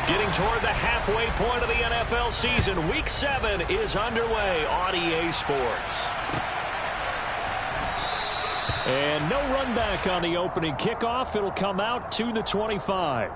Getting toward the halfway point of the NFL season. Week 7 is underway on EA Sports. And no run back on the opening kickoff. It'll come out to the 25.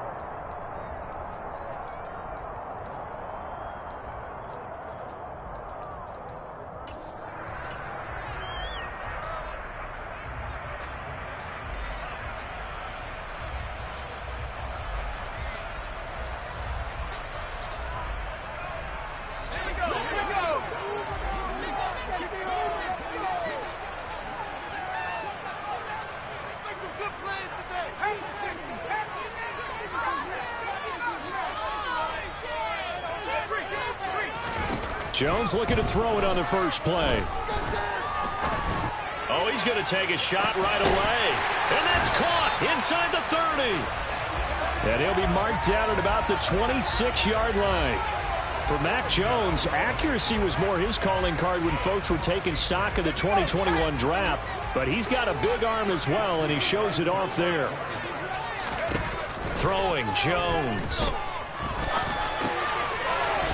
Jones looking to throw it on the first play. Oh, he's going to take a shot right away. And that's caught inside the 30. And he'll be marked down at about the 26-yard line. For Mac Jones, accuracy was more his calling card when folks were taking stock of the 2021 draft. But he's got a big arm as well, and he shows it off there. Throwing Jones.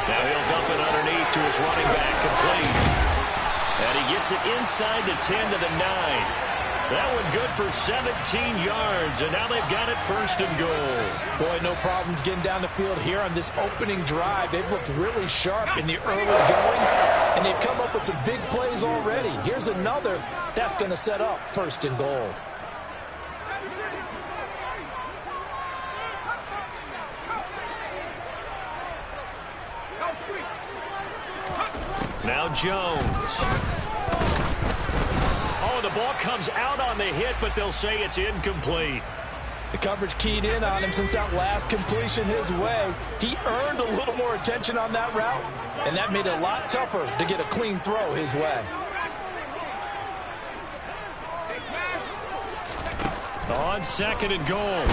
Now he'll dump it underneath to his running back, complete. And he gets it inside the 10 to the 9. That one good for 17 yards, and now they've got it first and goal. Boy, no problems getting down the field here on this opening drive. They've looked really sharp in the early going, and they've come up with some big plays already. Here's another that's going to set up first and goal. Now Jones. Oh, the ball comes out on the hit, but they'll say it's incomplete. The coverage keyed in on him since that last completion his way. He earned a little more attention on that route, and that made it a lot tougher to get a clean throw his way. On second and goal,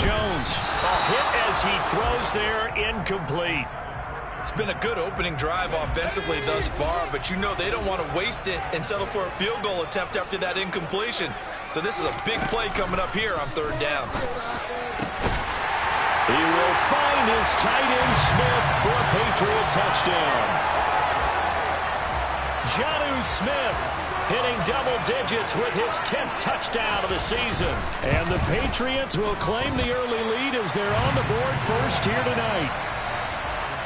Jones. A hit as he throws there, incomplete. It's been a good opening drive offensively thus far, but you know they don't want to waste it and settle for a field goal attempt after that incompletion. So this is a big play coming up here on third down. He will find his tight end Smith for a Patriot touchdown. Jonnu Smith hitting double digits with his 10th touchdown of the season. And the Patriots will claim the early lead as they're on the board first here tonight.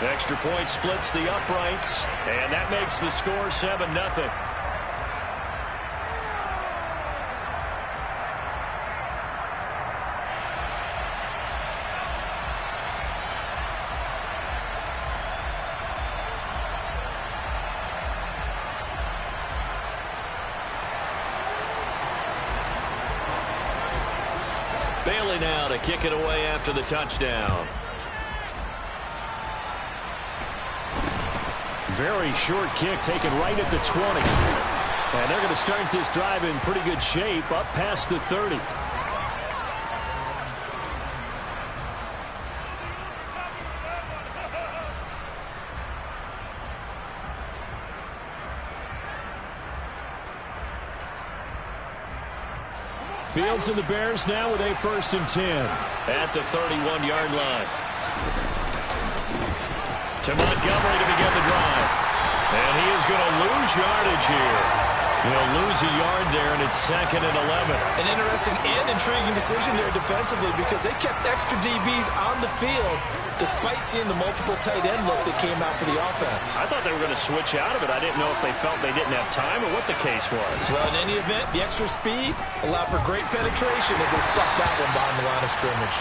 Extra point splits the uprights, and that makes the score 7-0. Bailey now to kick it away after the touchdown. Very short kick taken right at the 20. And they're going to start this drive in pretty good shape up past the 30. Fields and the Bears now with a 1st and 10 at the 31-yard line. To Montgomery to begin the drive. And he is going to lose yardage here. He'll lose a yard there, and it's 2nd and 11. An interesting and intriguing decision there defensively because they kept extra DBs on the field despite seeing the multiple tight end look that came out for the offense. I thought they were going to switch out of it. I didn't know if they felt they didn't have time or what the case was. Well, in any event, the extra speed allowed for great penetration as they stuck that one behind the line of scrimmage.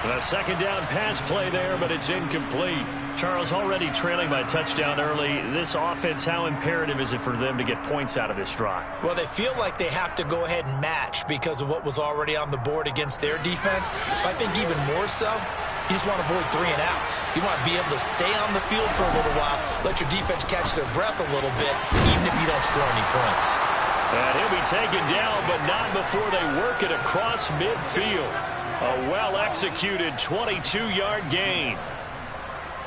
A 2nd down pass play there, but it's incomplete. Charles, already trailing by a touchdown early. This offense, how imperative is it for them to get points out of this drive? Well, they feel like they have to go ahead and match because of what was already on the board against their defense. But I think even more so, you just want to avoid 3 and outs. You want to be able to stay on the field for a little while, let your defense catch their breath a little bit, even if you don't score any points. And he'll be taken down, but not before they work it across midfield. A well-executed 22-yard gain.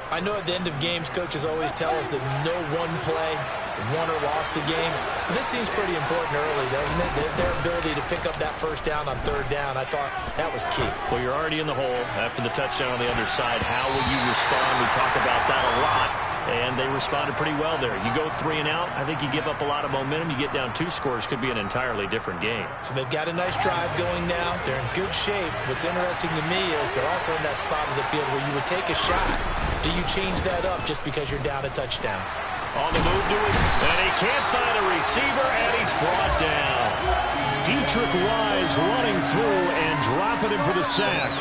I know at the end of games, coaches always tell us that no one play won or lost a game. But this seems pretty important early, doesn't it? Their ability to pick up that first down on third down, I thought that was key. Well, you're already in the hole after the touchdown on the underside. How will you respond? We talk about that a lot. And they responded pretty well there. You go 3 and out, I think you give up a lot of momentum. You get down 2 scores, could be an entirely different game. So they've got a nice drive going now. They're in good shape. What's interesting to me is they're also in that spot of the field where you would take a shot. Do you change that up just because you're down a touchdown? On the move to it, and he can't find a receiver, and he's brought down. Deatrich Wise running through and dropping him for the sack.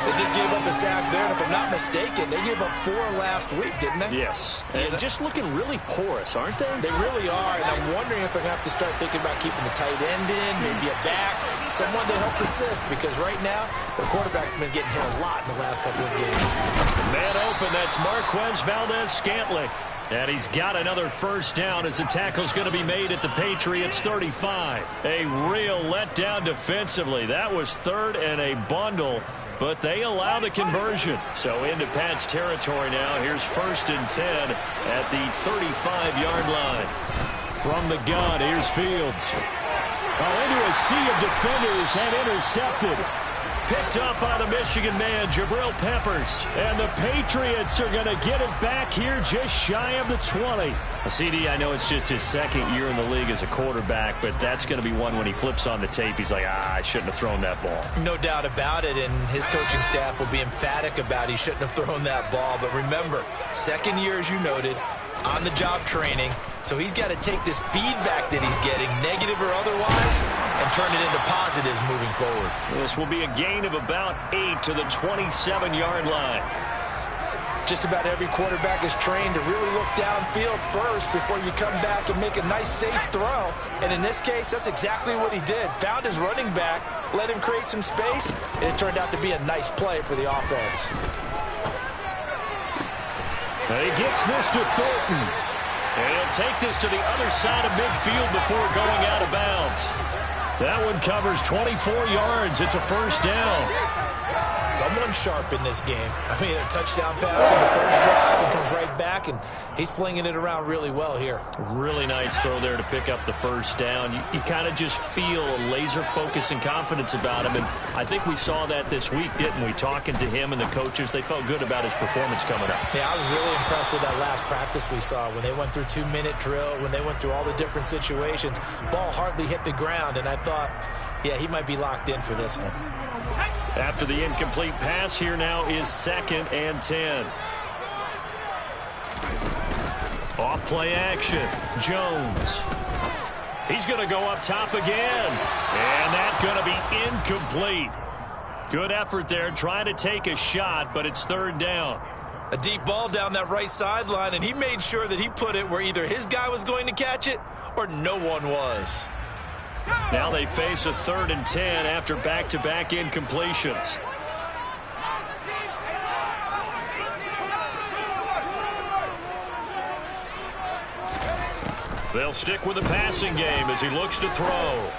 They just gave up a sack there, and if I'm not mistaken, they gave up 4 last week, didn't they? Yes, and just looking really porous, aren't they? They really are, and I'm wondering if they're going to have to start thinking about keeping the tight end in, maybe a back, someone to help assist, because right now, their quarterback's been getting hit a lot in the last couple of games. Man open, that's Marquez Valdes-Scantling. And he's got another first down as the tackle's going to be made at the Patriots 35. A real letdown defensively. That was 3rd and a bundle, but they allow the conversion. So into Pat's territory now. Here's 1st and 10 at the 35-yard line. From the gun, here's Fields. Into a sea of defenders and intercepted. Picked up by the Michigan man, Jabril Peppers. And the Patriots are going to get it back here just shy of the 20. CD, I know it's just his 2nd year in the league as a quarterback, but that's going to be one when he flips on the tape. He's like, I shouldn't have thrown that ball. No doubt about it, and his coaching staff will be emphatic about he shouldn't have thrown that ball. But remember, 2nd year, as you noted, on-the-job training. So he's got to take this feedback that he's getting, negative or otherwise, and turn it into positives moving forward. This will be a gain of about 8 to the 27-yard line. Just about every quarterback is trained to really look downfield first before you come back and make a nice, safe throw. And in this case, that's exactly what he did. Found his running back, let him create some space, and it turned out to be a nice play for the offense. And he gets this to Thornton. And he'll take this to the other side of midfield before going out of bounds. That one covers 24 yards. It's a first down. Someone sharp in this game. I mean, a touchdown pass in the first drive and comes right back, and he's flinging it around really well here. Really nice throw there to pick up the first down. You kind of just feel a laser focus and confidence about him, and I think we saw that this week, didn't we? Talking to him and the coaches, they felt good about his performance coming up. Yeah, I was really impressed with that last practice we saw when they went through 2-minute drill, when they went through all the different situations. Ball hardly hit the ground, and I thought, yeah, he might be locked in for this one. After the incomplete pass, here now is 2nd and 10. Off play action. Jones. He's going to go up top again. And that's going to be incomplete. Good effort there, trying to take a shot, but it's 3rd down. A deep ball down that right sideline, and he made sure that he put it where either his guy was going to catch it or no one was. Now they face a 3rd and 10 after back-to-back incompletions. They'll stick with the passing game as he looks to throw.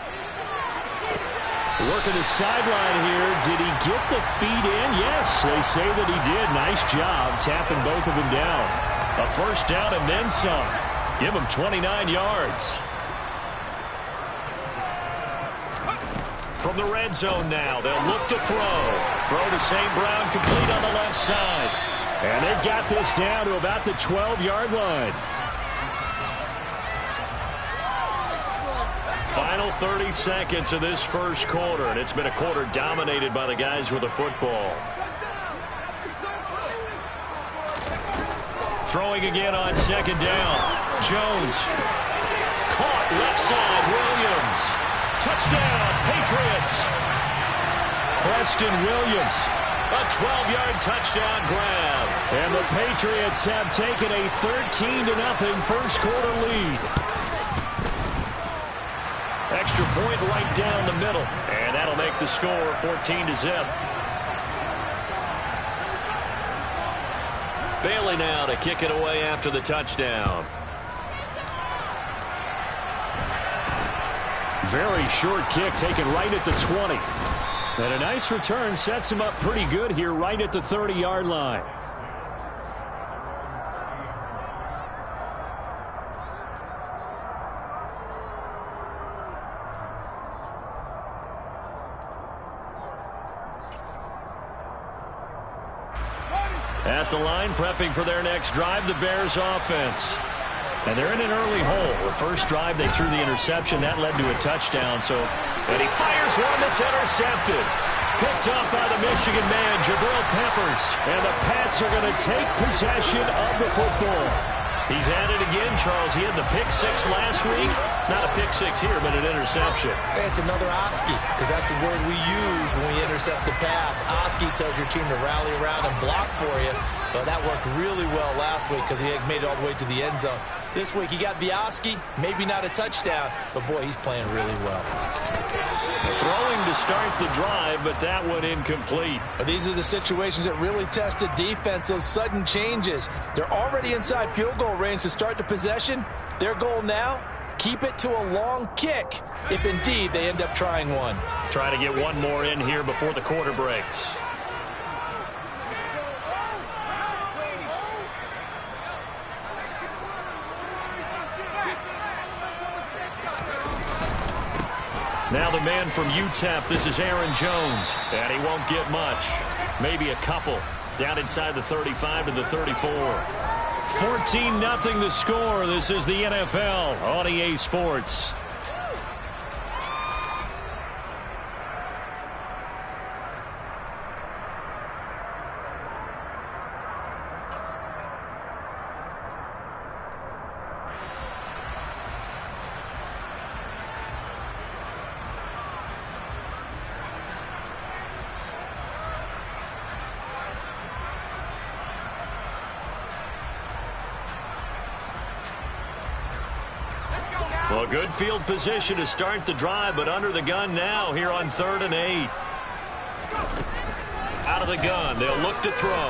Working the sideline here. Did he get the feet in? Yes, they say that he did. Nice job tapping both of them down. A first down and then some. Give him 29 yards. From the red zone now, they'll look to throw. Throw to St. Brown, complete on the left side. And they've got this down to about the 12-yard line. Final 30 seconds of this first quarter, and it's been a quarter dominated by the guys with the football. Throwing again on 2nd down. Jones. Caught left side, Williams. Touchdown, Patriots. Preston Williams, a 12-yard touchdown grab. And the Patriots have taken a 13-0 first quarter lead. Extra point right down the middle. And that'll make the score 14-0. Bailey now to kick it away after the touchdown. Very short kick taken right at the 20. And a nice return sets him up pretty good here right at the 30-yard line. At the line, prepping for their next drive, the Bears offense. And they're in an early hole. The first drive, they threw the interception. That led to a touchdown. And he fires one that's intercepted. Picked up by the Michigan man, Jabril Peppers. And the Pats are going to take possession of the football. He's at it again, Charles. He had the pick six last week. Not a pick six here, but an interception. It's another Oski, because that's the word we use when we intercept the pass. Oski tells your team to rally around and block for you. But that worked really well last week because he had made it all the way to the end zone. This week he got the Oski, maybe not a touchdown, but boy, he's playing really well. Throwing to start the drive, but that one incomplete. These are the situations that really test the defense, those sudden changes. They're already inside field goal range to start the possession. Their goal now, keep it to a long kick, if indeed they end up trying one. Try to get one more in here before the quarter breaks. Now the man from UTEP, this is Aaron Jones. And he won't get much. Maybe a couple. Down inside the 35 to the 34. 14-0 the score. This is the NFL on EA Sports. Well, good field position to start the drive, but under the gun now here on 3rd and 8. Out of the gun, they'll look to throw.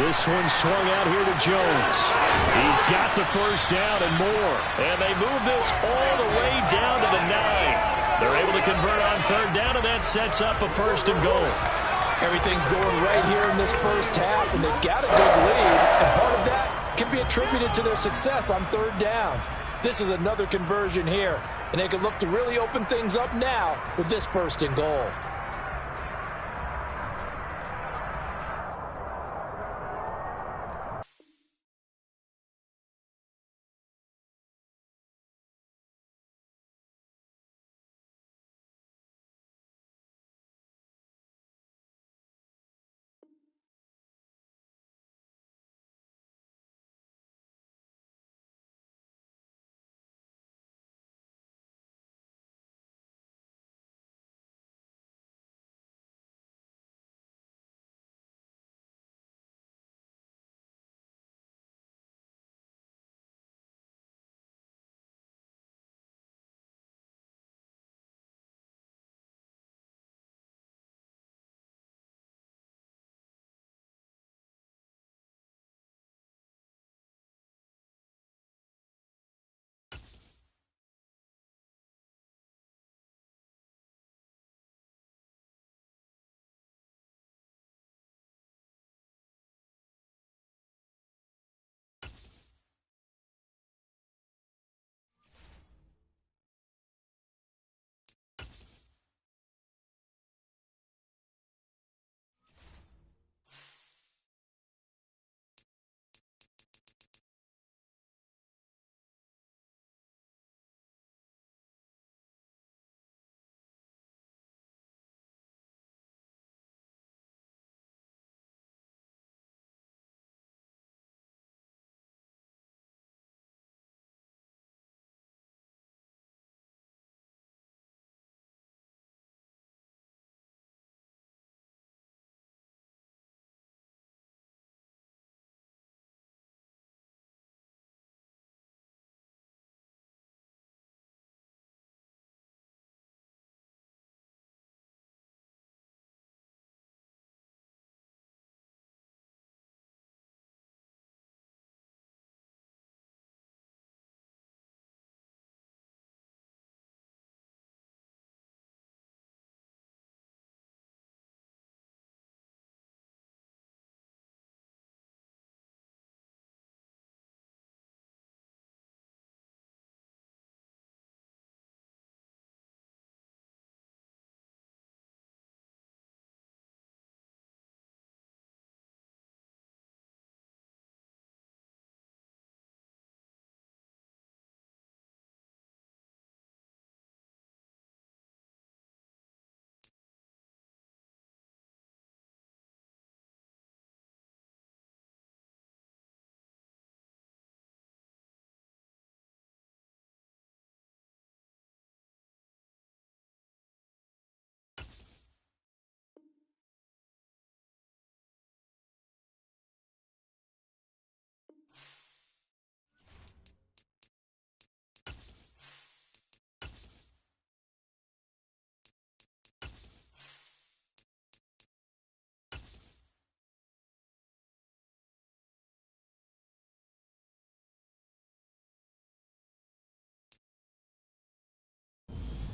This one swung out here to Jones. He's got the first down and more. And they move this all the way down to the 9. They're able to convert on 3rd down, and that sets up a 1st and goal. Everything's going right here in this first half, and they've got a good lead. And part of that can be attributed to their success on 3rd downs. This is another conversion here, and they can look to really open things up now with this 1st and goal.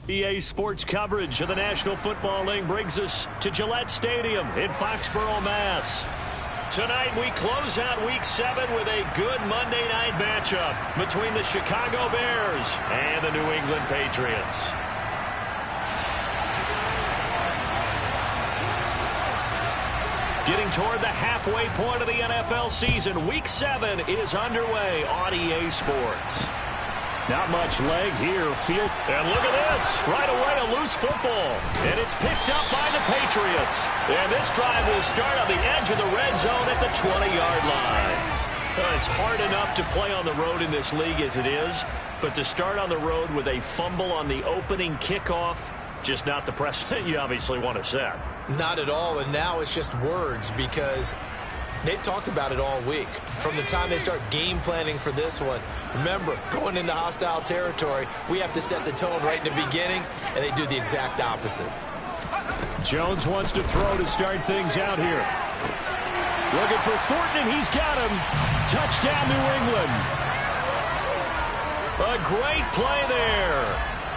EA Sports coverage of the National Football League brings us to Gillette Stadium in Foxborough, Mass. Tonight we close out Week 7 with a good Monday night matchup between the Chicago Bears and the New England Patriots. Getting toward the halfway point of the NFL season, Week 7 is underway on EA Sports. Not much leg here. Field. And look at this. Right away, a loose football. And it's picked up by the Patriots. And this drive will start on the edge of the red zone at the 20-yard line. It's hard enough to play on the road in this league as it is, but to start on the road with a fumble on the opening kickoff, just not the precedent you obviously want to set. Not at all, and now it's just words because they've talked about it all week. From the time they start game planning for this one, remember, going into hostile territory, we have to set the tone right in the beginning, and they do the exact opposite. Jones wants to throw to start things out here. Looking for Thornton, and he's got him. Touchdown, New England. A great play there.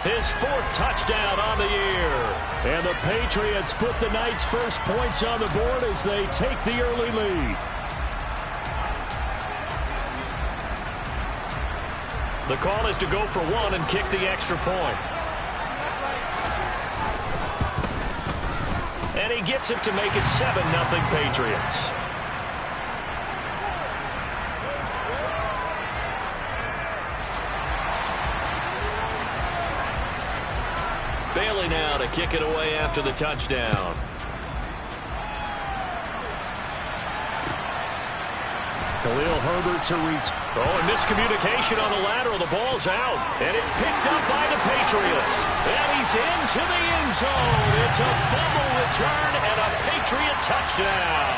His fourth touchdown on the year. And the Patriots put the night's first points on the board as they take the early lead. The call is to go for one and kick the extra point. And he gets it to make it 7-0 Patriots. Bailey now to kick it away after the touchdown. Khalil Herbert to reach. Oh, and miscommunication on the lateral. The ball's out, and it's picked up by the Patriots. And he's into the end zone. It's a fumble return and a Patriot touchdown.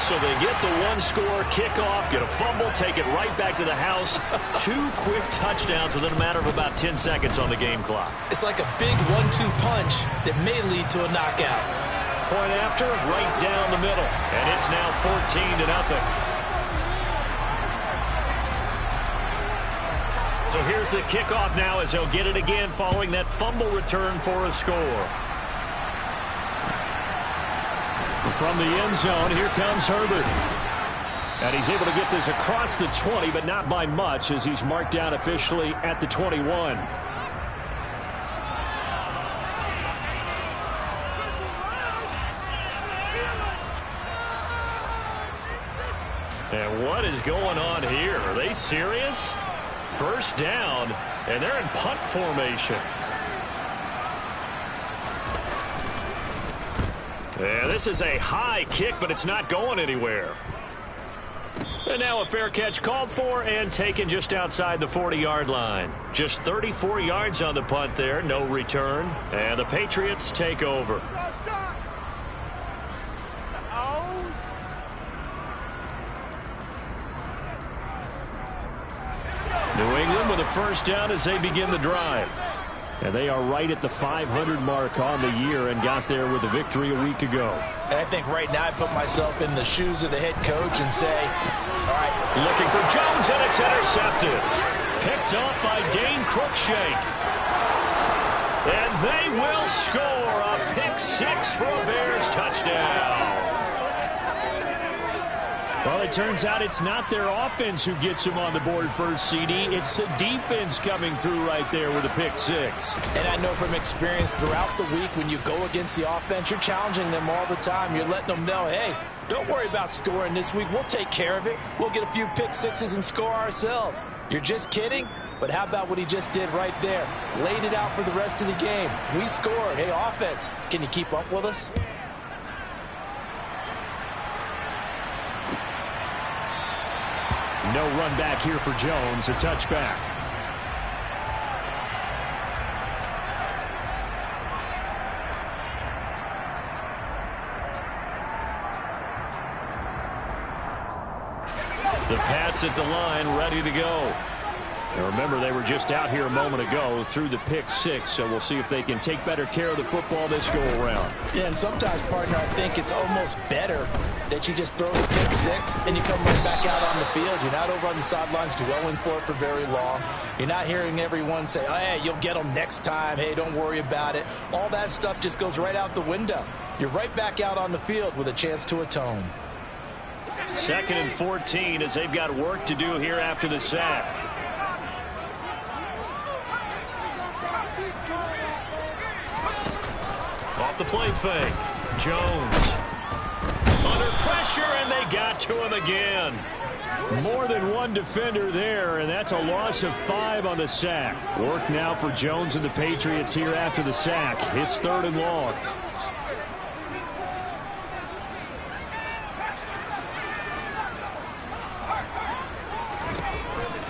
So they get the one-score kickoff, get a fumble, take it right back to the house. 2 quick touchdowns within a matter of about 10 seconds on the game clock. It's like a big 1-2 punch that may lead to a knockout. Point after, right down the middle. And it's now 14-0. So here's the kickoff now as they'll get it again following that fumble return for a score. From the end zone, here comes Herbert. And he's able to get this across the 20, but not by much as he's marked down officially at the 21. And what is going on here? Are they serious? First down, and they're in punt formation. Yeah, this is a high kick, but it's not going anywhere. And now a fair catch called for and taken just outside the 40-yard line. Just 34 yards on the punt there, no return. And the Patriots take over. New England with a first down as they begin the drive. And they are right at the 500 mark on the year and got there with a victory a week ago. And I think right now I put myself in the shoes of the head coach and say, all right. Looking for Jones, and it's intercepted. Picked off by Dane Cruikshank. And they will score a pick six for a Bears touchdown. Well, it turns out it's not their offense who gets them on the board first, CD. It's the defense coming through right there with a pick six. And I know from experience throughout the week when you go against the offense, you're challenging them all the time. You're letting them know, hey, don't worry about scoring this week. We'll take care of it. We'll get a few pick sixes and score ourselves. You're just kidding? But how about what he just did right there? Laid it out for the rest of the game. We scored. Hey, offense, can you keep up with us? No run back here for Jones, a touchback. The Pats at the line, ready to go. And remember, they were just out here a moment ago through the pick six, so we'll see if they can take better care of the football this go-around. Yeah, and sometimes, partner, I think it's almost better that you just throw the pick six and you come right back out on the field. You're not over on the sidelines dwelling for it for very long. You're not hearing everyone say, oh, hey, you'll get them next time. Hey, don't worry about it. All that stuff just goes right out the window. You're right back out on the field with a chance to atone. 2nd and 14 as they've got work to do here after the sack. Off the play fake. Jones. Under pressure, and they got to him again. More than one defender there, and that's a loss of 5 on the sack. Work now for Jones and the Patriots here after the sack. It's 3rd and long.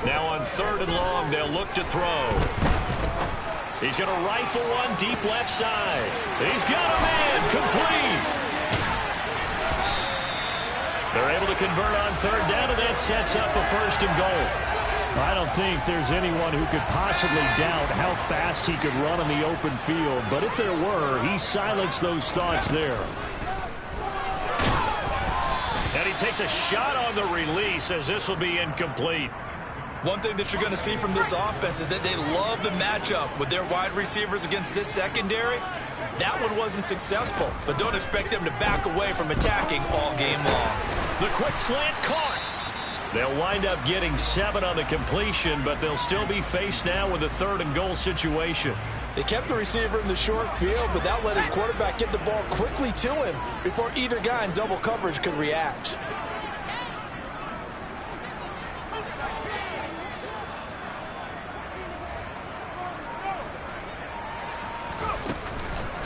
Now on 3rd and long, they'll look to throw. He's going to rifle one deep left side. He's got a man complete. They're able to convert on 3rd down, and that sets up a 1st and goal. I don't think there's anyone who could possibly doubt how fast he could run on the open field. But if there were, he silenced those thoughts there. And he takes a shot on the release as this will be incomplete. One thing that you're going to see from this offense is that they love the matchup with their wide receivers against this secondary. That one wasn't successful, but don't expect them to back away from attacking all game long. The quick slant caught. They'll wind up getting 7 on the completion, but they'll still be faced now with a 3rd and goal situation. They kept the receiver in the short field, but that let his quarterback get the ball quickly to him before either guy in double coverage could react.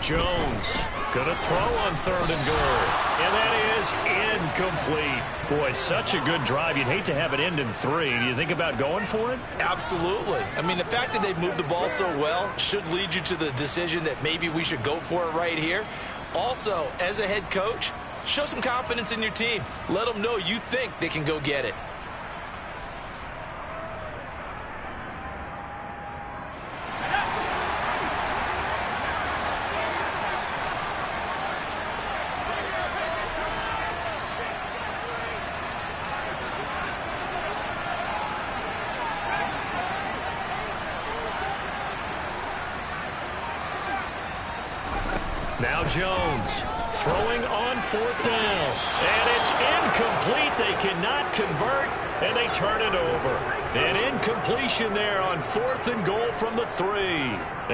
Jones going to throw on 3rd and goal. And that is incomplete. Boy, such a good drive. You'd hate to have it end in 3. Do you think about going for it? Absolutely. I mean, the fact that they've moved the ball so well should lead you to the decision that maybe we should go for it right here. Also, as a head coach, show some confidence in your team. Let them know you think they can go get it. Now Jones throwing on 4th down. And it's incomplete. They cannot convert, and they turn it over. An incompletion there on 4th and goal from the 3.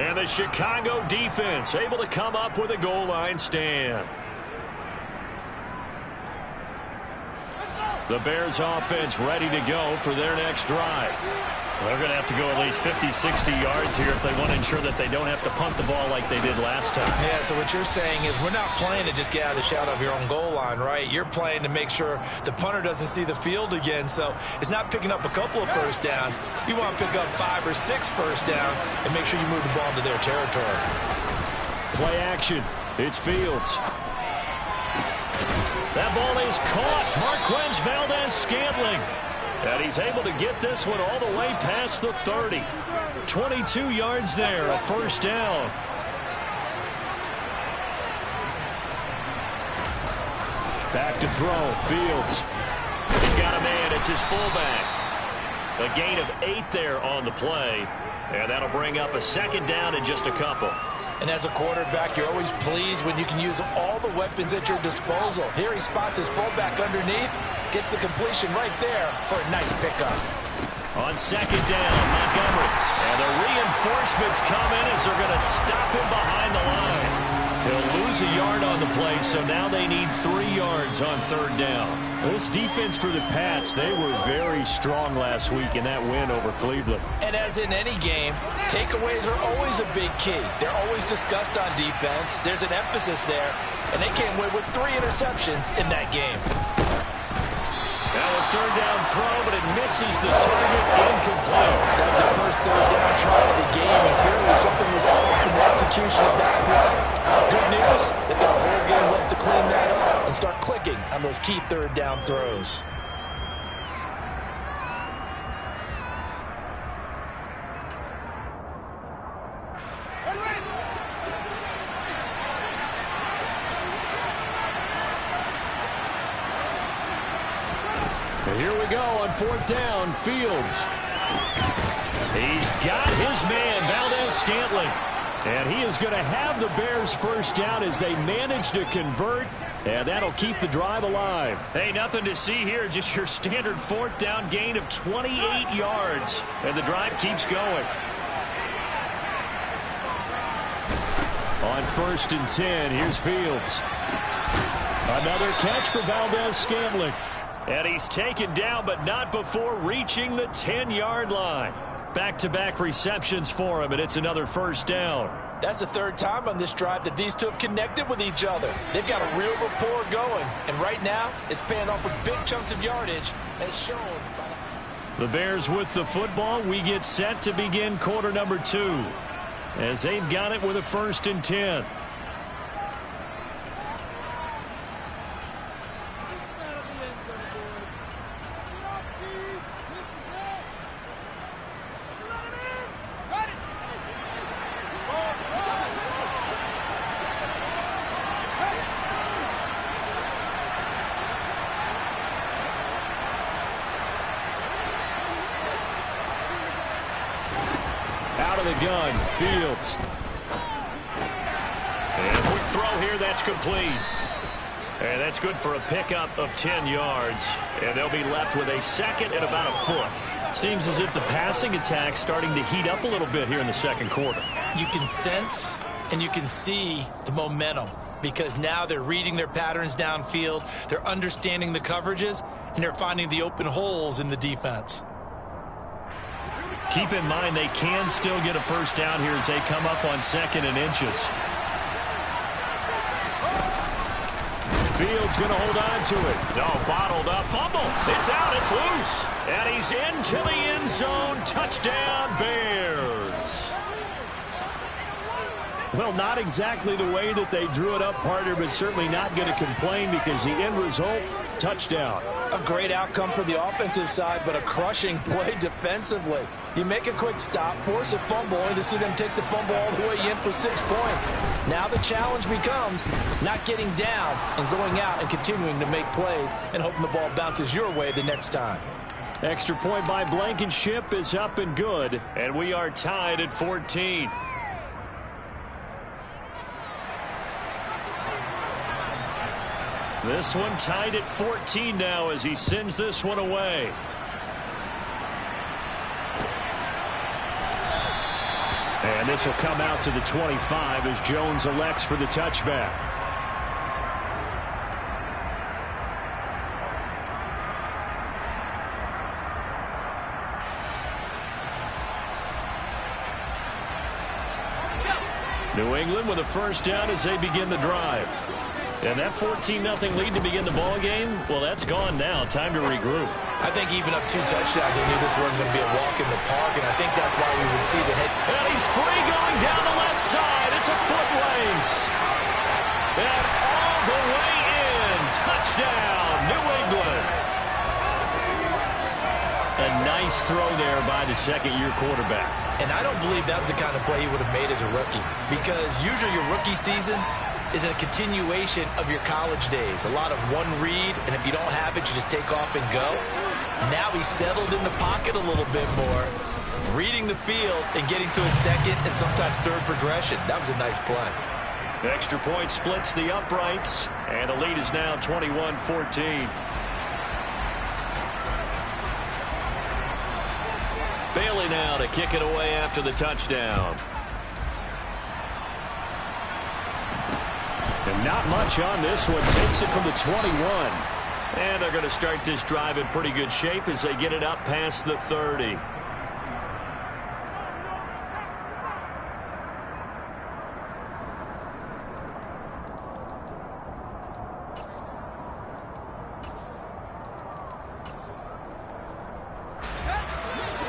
And the Chicago defense able to come up with a goal line stand. The Bears offense ready to go for their next drive. They're going to have to go at least 50, 60 yards here if they want to ensure that they don't have to punt the ball like they did last time. Yeah, so what you're saying is we're not playing to just get out of the shadow of your own goal line, right? You're playing to make sure the punter doesn't see the field again. So it's not picking up a couple of first downs. You want to pick up 5 or 6 first downs and make sure you move the ball into their territory. Play action. It's Fields. That ball is caught. Marquez Valdes-Scantling. And he's able to get this one all the way past the 30. 22 yards there, a 1st down. Back to throw, Fields. He's got a man, it's his fullback. A gain of 8 there on the play. And that'll bring up a 2nd down in just a couple. And as a quarterback, you're always pleased when you can use all the weapons at your disposal. Here he spots his fullback underneath, gets the completion right there for a nice pickup. On 2nd down, Montgomery. And the reinforcements come in as they're going to stop him behind the line. He'll lose a yard on the play, so now they need 3 yards on 3rd down. This defense for the Pats, they were very strong last week in that win over Cleveland. And as in any game, takeaways are always a big key. They're always discussed on defense. There's an emphasis there, and they came away with 3 interceptions in that game. Now a 3rd down throw, but it misses the target, incomplete. That was the first 3rd down try of the game, and clearly something was off in the execution of that play. Good news, they've got a whole game left to clean that up and start clicking on those key 3rd down throws. Here we go on 4th down. Fields. He's got his man, Valdes-Scantling. And he is going to have the Bears first down as they manage to convert. And that'll keep the drive alive. Hey, nothing to see here. Just your standard 4th down gain of 28 yards. And the drive keeps going. On 1st and 10, here's Fields. Another catch for Valdes-Scantling. And he's taken down, but not before reaching the 10-yard line. Back-to-back receptions for him, and it's another first down. That's the 3rd time on this drive that these two have connected with each other. They've got a real rapport going, and right now it's paying off with big chunks of yardage, as shown by the Bears with the football. We get set to begin quarter number 2, as they've got it with a 1st and 10. Out of the gun, Fields. And a quick throw here, that's complete. And that's good for a pickup of 10 yards. And they'll be left with a 2nd and about a foot. Seems as if the passing attack's starting to heat up a little bit here in the 2nd quarter. You can sense and you can see the momentum, because now they're reading their patterns downfield, they're understanding the coverages, and they're finding the open holes in the defense. Keep in mind they can still get a first down here as they come up on 2nd and inches. Fields going to hold on to it. No, bottled up. Fumble. It's out. It's loose. And he's into the end zone. Touchdown, Bears. Well, not exactly the way that they drew it up, partner, but certainly not going to complain because the end result, touchdown. A great outcome for the offensive side, but a crushing play defensively. You make a quick stop, force a fumble, only to see them take the fumble all the way in for 6 points. Now the challenge becomes not getting down and going out and continuing to make plays and hoping the ball bounces your way the next time. Extra point by Blankenship is up and good, and we are tied at 14. This one tied at 14 now as he sends this one away. And this will come out to the 25 as Jones elects for the touchback. New England with a first down as they begin the drive. And that 14-0 lead to begin the ball game, well, that's gone now. Time to regroup. I think even up 2 touchdowns, they knew this wasn't going to be a walk in the park, and I think that's why we would see the head. And he's free going down the left side. It's a foot race. And all the way in. Touchdown, New England. A nice throw there by the second-year quarterback. And I don't believe that was the kind of play he would have made as a rookie, because usually your rookie season is a continuation of your college days. A lot of one read, and if you don't have it, you just take off and go. Now he's settled in the pocket a little bit more, reading the field and getting to a second and sometimes third progression. That was a nice play. Extra point splits the uprights, and the lead is now 21-14. Bailey now to kick it away after the touchdown. And not much on this one. Takes it from the 21. And they're going to start this drive in pretty good shape as they get it up past the 30.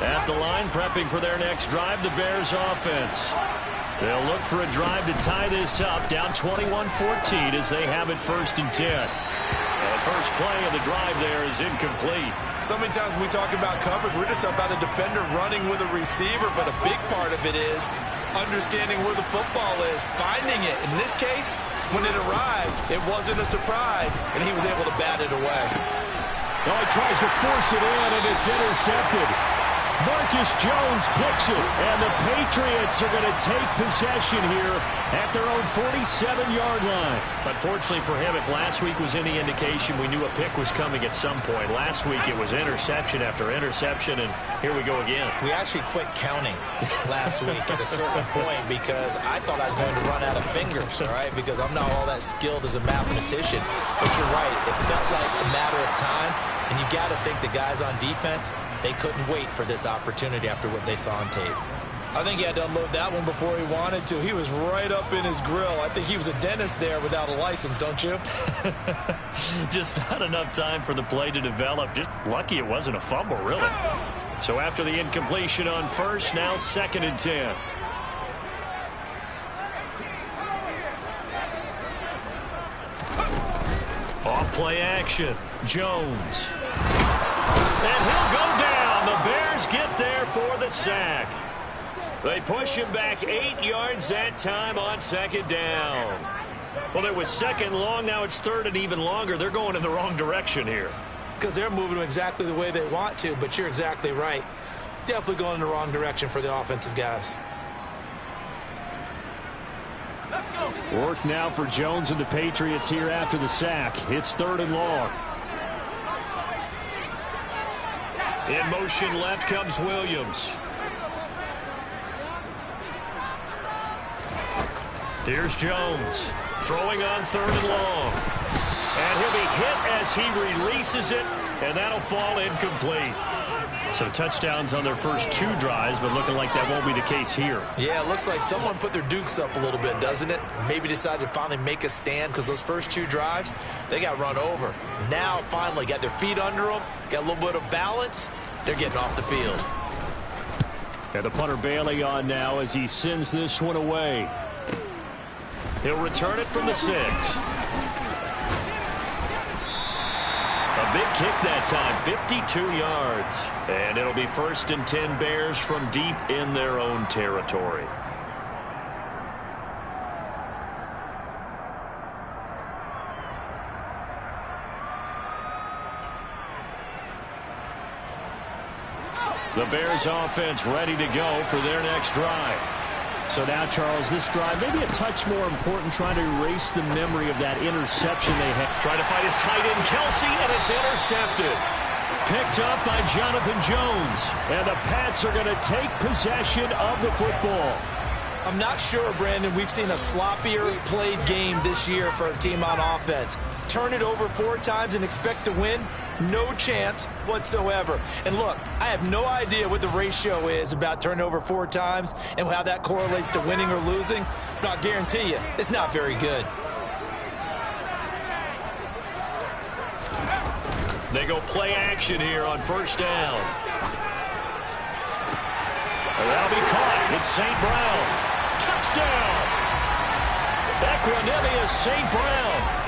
At the line, prepping for their next drive, the Bears offense. They'll look for a drive to tie this up, down 21-14 as they have it 1st and 10. The first play of the drive there is incomplete. So many times when we talk about coverage, we're just about a defender running with a receiver, but a big part of it is understanding where the football is, finding it. In this case, when it arrived, it wasn't a surprise, and he was able to bat it away. Oh, he tries to force it in, and it's intercepted. Marcus Jones picks it, and the Patriots are going to take possession here at their own 47-yard line. Unfortunately for him, if last week was any indication, we knew a pick was coming at some point. Last week it was interception after interception, and here we go again. We actually quit counting last week at a certain point because I thought I was going to run out of fingers, all right, because I'm not all that skilled as a mathematician. But you're right, it felt like a matter of time, and you got to think the guys on defense, they couldn't wait for this opportunity after what they saw on tape. I think he had to unload that one before he wanted to. He was right up in his grill. I think he was a dentist there without a license, don't you? Just not enough time for the play to develop. Just lucky it wasn't a fumble, really. So after the incompletion on first, now 2nd and 10. Off play action. Jones. And he'll go down. The Bears get there for the sack. They push him back 8 yards that time on 2nd down. Well, it was 2nd long. Now it's 3rd and even longer. They're going in the wrong direction here. Because they're moving exactly the way they want to, but you're exactly right. Definitely going in the wrong direction for the offensive guys. Work now for Jones and the Patriots here after the sack. It's 3rd and long. In motion left comes Williams. Here's Jones throwing on 3rd and long. And he'll be hit as he releases it, and that'll fall incomplete. So touchdowns on their first 2 drives, but looking like that won't be the case here. Yeah, it looks like someone put their dukes up a little bit, doesn't it? Maybe decided to finally make a stand because those first 2 drives, they got run over. Now, finally, got their feet under them, got a little bit of balance. They're getting off the field. And the punter Bailey on now as he sends this one away. He'll return it from the 6. A big kick that time, 52 yards. And it'll be 1st and 10 Bears from deep in their own territory. The Bears offense ready to go for their next drive. So now, Charles, this drive maybe a touch more important, trying to erase the memory of that interception they had. Trying to find his tight end, Kelsey, and it's intercepted. Picked up by Jonathan Jones. And the Pats are going to take possession of the football. I'm not sure, Brandon, we've seen a sloppier played game this year for a team on offense. Turn it over 4 times and expect to win? No chance whatsoever. And look, I have no idea what the ratio is about turning over 4 times and how that correlates to winning or losing, but I'll guarantee you, it's not very good. They go play action here on 1st down. That'll be caught. It's St. Brown. Touchdown! Equanimeous St. Brown.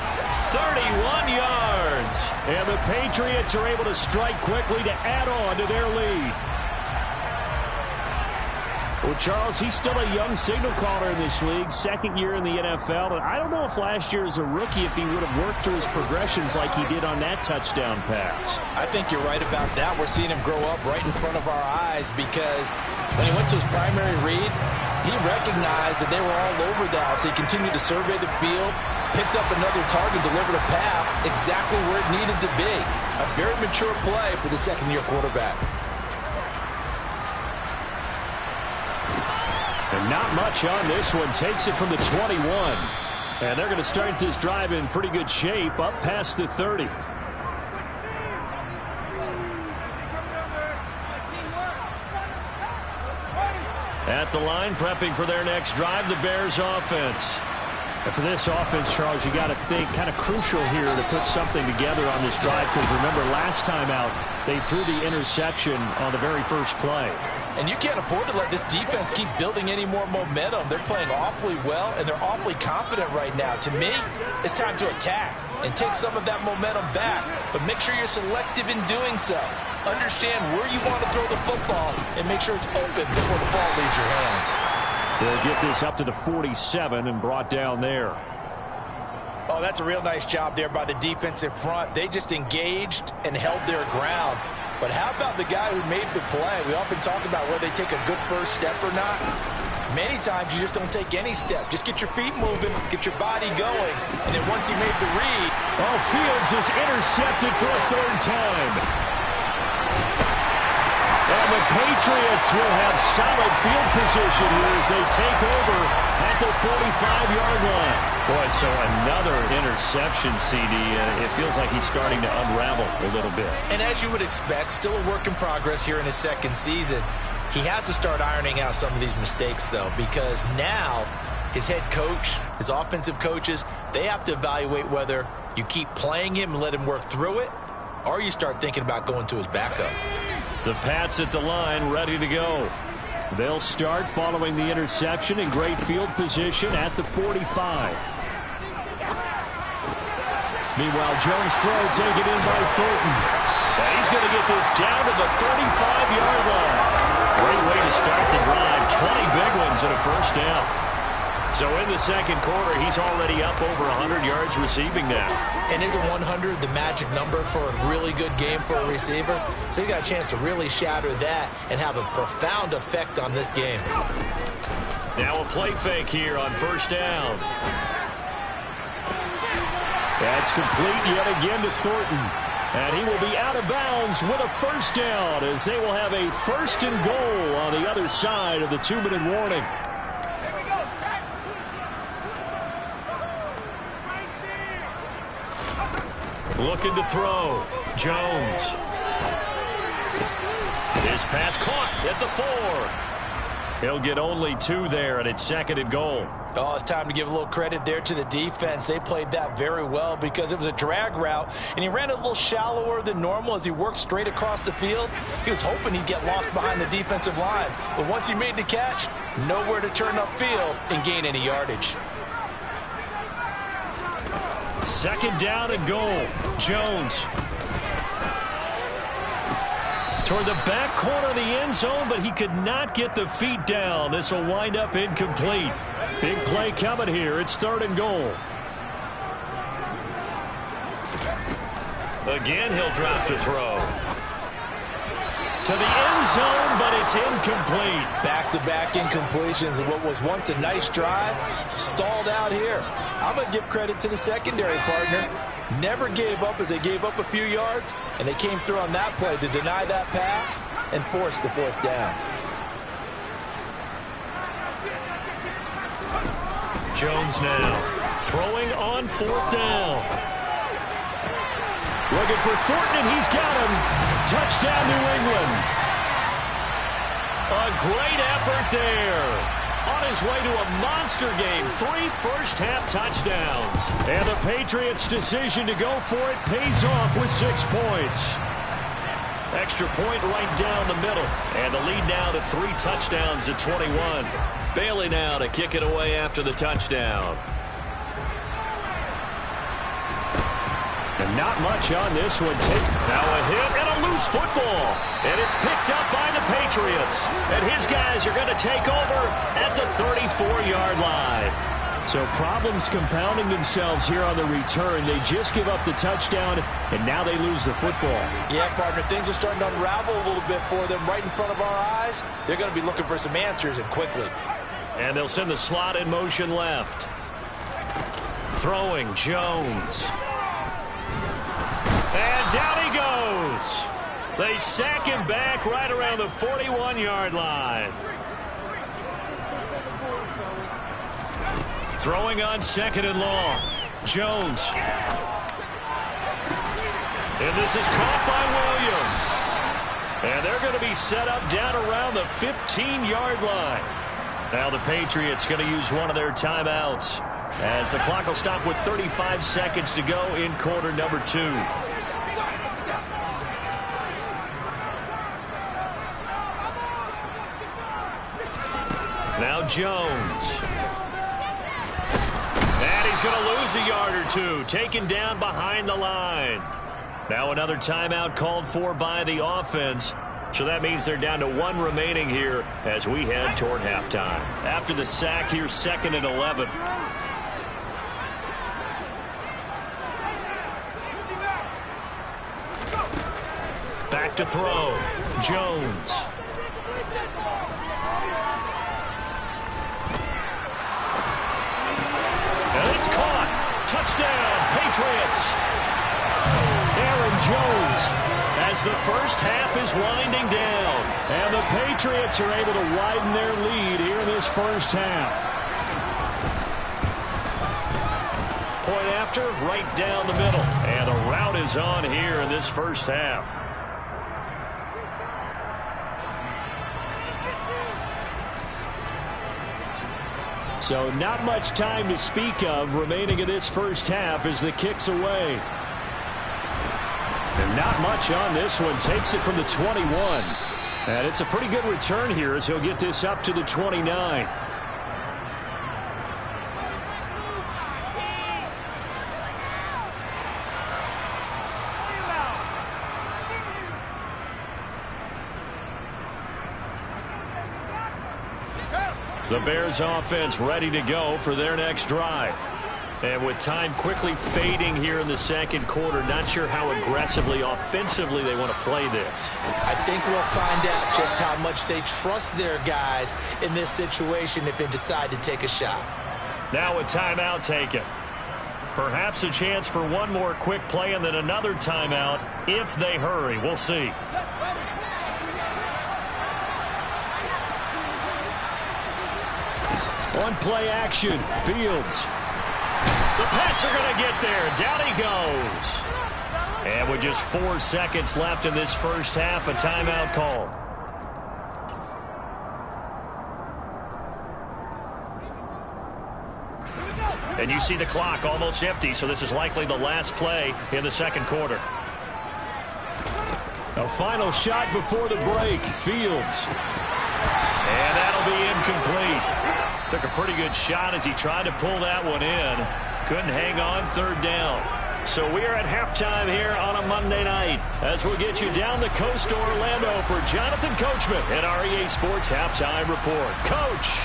31 yards. And the Patriots are able to strike quickly to add on to their lead. Well, Charles, he's still a young signal caller in this league, 2nd year in the NFL. And I don't know if last year as a rookie, if he would have worked through his progressions like he did on that touchdown pass. I think you're right about that. We're seeing him grow up right in front of our eyes because when he went to his primary read, he recognized that they were all over that. So he continued to survey the field, picked up another target, delivered a pass exactly where it needed to be. A very mature play for the 2nd-year quarterback. And not much on this one. Takes it from the 21. And they're going to start this drive in pretty good shape, up past the 30. At the line, prepping for their next drive, the Bears offense. And for this offense, Charles, you got to think kind of crucial here to put something together on this drive, because remember last time out they threw the interception on the very first play. And you can't afford to let this defense keep building any more momentum. They're playing awfully well, and they're awfully confident right now. To me, it's time to attack and take some of that momentum back. But make sure you're selective in doing so. Understand where you want to throw the football and make sure it's open before the ball leaves your hands. They'll get this up to the 47 and brought down there. Oh, that's a real nice job there by the defensive front. They just engaged and held their ground. But how about the guy who made the play? We often talk about whether they take a good first step or not. Many times you just don't take any step. Just get your feet moving, get your body going, and then once he made the read. Oh, Fields is intercepted for a third time. And the Patriots will have solid field position here as they take over at the 45-yard line. Boy, so another interception, CD. It feels like he's starting to unravel a little bit. And as you would expect, still a work in progress here in his second season. He has to start ironing out some of these mistakes, though, because now his head coach, his offensive coaches, they have to evaluate whether you keep playing him and let him work through it, or you start thinking about going to his backup. The Pats at the line, ready to go. They'll start following the interception in great field position at the 45. Meanwhile, Jones throw taken in by Thornton. And he's going to get this down to the 35-yard line. Great way to start the drive. 20 big ones and a first down. So in the second quarter, he's already up over 100 yards receiving now. And isn't 100 the magic number for a really good game for a receiver? So he got a chance to really shatter that and have a profound effect on this game. Now a play fake here on first down. That's complete yet again to Thornton. And he will be out of bounds with a first down as they will have a first and goal on the other side of the 2-minute warning. Looking to throw. Jones. His pass caught at the 4. He'll get only 2 there, and it's second and goal. Oh, it's time to give a little credit there to the defense. They played that very well because it was a drag route, and he ran a little shallower than normal as he worked straight across the field. He was hoping he'd get lost behind the defensive line, but once he made the catch, nowhere to turn upfield and gain any yardage. Second down and goal. Jones. Toward the back corner of the end zone, but he could not get the feet down. This will wind up incomplete. Big play coming here. It's third and goal. Again, he'll drop to throw. To the end zone, but it's incomplete. Back-to-back incompletions of what was once a nice drive, stalled out here. I'm going to give credit to the secondary partner. Never gave up as they gave up a few yards, and they came through on that play to deny that pass and force the fourth down. Jones now throwing on fourth down. Looking for Thornton, and he's got him. Touchdown, New England. A great effort there. On his way to a monster game. 3 first-half touchdowns. And the Patriots' decision to go for it pays off with 6 points. Extra point right down the middle. And the lead now to 3 touchdowns at 21. Bailey now to kick it away after the touchdown. And not much on this one. Now a hit and a loose football. And it's picked up by the Patriots. And his guys are going to take over at the 34-yard line. So problems compounding themselves here on the return. They just give up the touchdown, and now they lose the football. Yeah, partner, things are starting to unravel a little bit for them right in front of our eyes. They're going to be looking for some answers, and quickly. And they'll send the slot in motion left. Throwing, Jones. And down he goes. They sack him back right around the 41-yard line. Throwing on second and long. Jones. And this is caught by Williams. And they're going to be set up down around the 15-yard line. Now the Patriots going to use one of their timeouts as the clock will stop with 35 seconds to go in quarter number 2. Now Jones. And he's going to lose a yard or 2. Taken down behind the line. Now another timeout called for by the offense. So that means they're down to 1 remaining here as we head toward halftime. After the sack here, 2nd and 11. to throw. Jones. And it's caught. Touchdown, Patriots. Aaron Jones as the first half is winding down. And the Patriots are able to widen their lead here in this first half. Point after, right down the middle. And a rout is on here in this first half. So not much time to speak of remaining in this first half as the kick's away. And not much on this one. Takes it from the 21. And it's a pretty good return here as he'll get this up to the 29. The Bears offense ready to go for their next drive. And with time quickly fading here in the second quarter, not sure how aggressively, offensively they want to play this. I think we'll find out just how much they trust their guys in this situation if they decide to take a shot. Now a timeout taken. Perhaps a chance for one more quick play and then another timeout if they hurry. We'll see. On play action, Fields. The Pats are going to get there. Down he goes. And with just 4 seconds left in this first half, a timeout call. And you see the clock almost empty, so this is likely the last play in the second quarter. A final shot before the break, Fields. And that'll be incomplete. Took a pretty good shot as he tried to pull that one in. Couldn't hang on, third down. So we are at halftime here on a Monday night as we'll get you down the coast to Orlando for Jonathan Coachman at our EA Sports Halftime Report. Coach.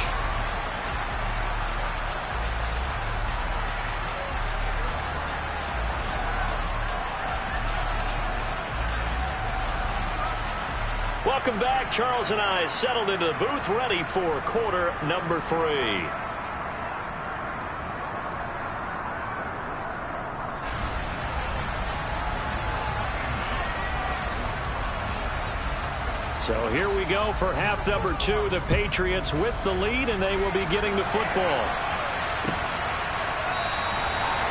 Welcome back. Charles and I settled into the booth ready for quarter number 3. So here we go for half number 2. The Patriots with the lead, and they will be getting the football.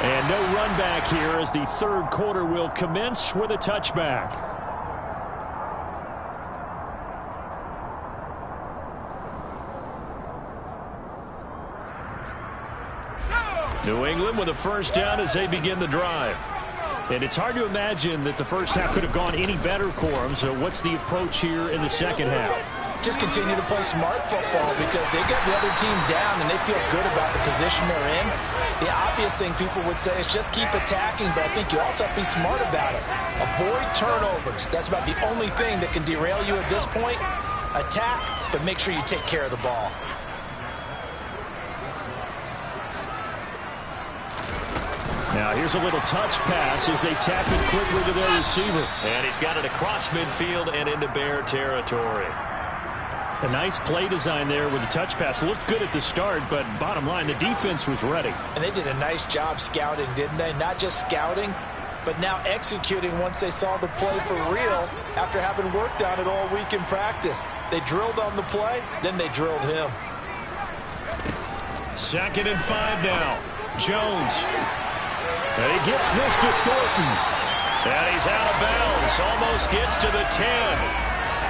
And no run back here as the third quarter will commence with a touchback. New England with a first down as they begin the drive. And it's hard to imagine that the first half could have gone any better for them. So what's the approach here in the second half? Just continue to play smart football because they got the other team down and they feel good about the position they're in. The obvious thing people would say is just keep attacking, but I think you also have to be smart about it. Avoid turnovers. That's about the only thing that can derail you at this point. Attack, but make sure you take care of the ball. Now here's a little touch pass as they tap it quickly to their receiver. And he's got it across midfield and into Bear territory. A nice play design there with the touch pass. Looked good at the start, but bottom line, the defense was ready. And they did a nice job scouting, didn't they? Not just scouting, but now executing once they saw the play for real after having worked on it all week in practice. They drilled on the play, then they drilled him. 2nd and 5 now. Jones. And he gets this to Thornton. And he's out of bounds. Almost gets to the 10.